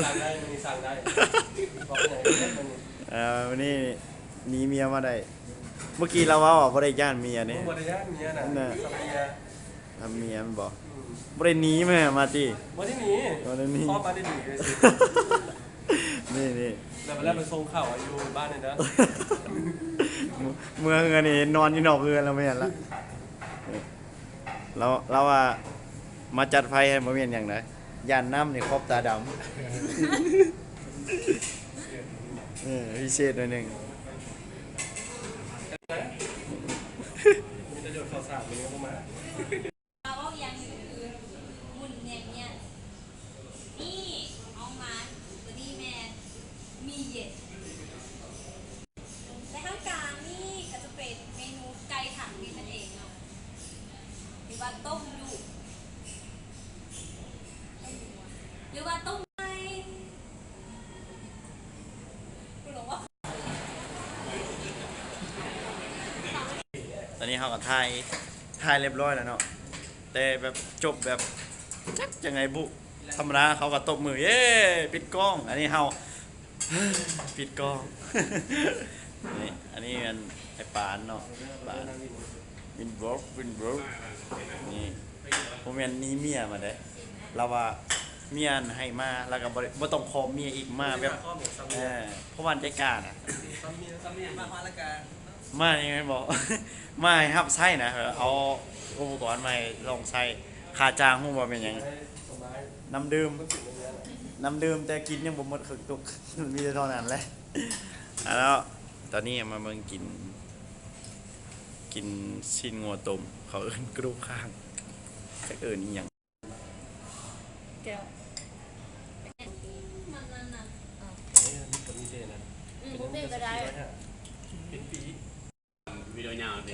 สั่งได้มันสั่งได้บอกไหนวันนี้หนีเมียมาได้เมื่อกี้เราว่าบ่ได้ย่านเมียนี่บ่ได้ย่านเมียน่ะทำเมียทำเมียมันบอกบ่ได้หนีแม่มาติบ่ได้หนีพ่อมาได้หนีเลยสินี่แล้วไปส่งข่าวอยู่บ้านนี่นะเมื่อเงินนี่นอนอยู่นอกเรือนแล้วไม่เห็นละเราว่ามาจัดไฟให้บ่แม่นหยังไดย่านน้ำนี่ครอบตาดำพิเศษหน่อยนึงมีประโยชน์ข่าวสารมีเข้ามาเราเอาอย่างอื่นหุ่นเนี่ยนี่เอามาตัวนี้แม่มีเย็ดและข้างกลางนี่ก็จะเป็นเมนูไก่ถังนี่นั่นเองเนาะหรือว่าต้มอยู่หรือว่าต้มไก่คุณบอกว่าตอนนี้เขาก็ถ่ายเรียบร้อยแล้วเนาะแต่แบบจบแบบจักยังไงบุธรรมดาเขาก็ตบมือเย้ปิดกล้องอันนี้เขาปิดกล้องนี่อันนี้มันไอ้ปานเนาะปานวินบล็อกนี่ผมเห็นนี้เมียมาได้เราว่าเมียให้มาแล้วก็บ่ต้องขอเมียอีกมาแบบเพราะวันใจกล้าน่ะมาพาละกันมายังไงบอกมาให้ฮับไส้นะเอาอุปกรณ์มาลองใส่ค่าจ้างฮู้ว่าเป็นหยังน้ำดื่มแต่กินยังบ่หมดคึกตุกมีแต่เท่านั้นแหละแล้วตอนนี้มาเบิ่งกินชิ้นงัวต้มเขาเอิ้นกรูข้างจักเอิ้นอีหยังแก้วมันนั่นน่ะคนนี้เจนะผมเด็กก็ได้เป็นปีวิดีโอยาวดิ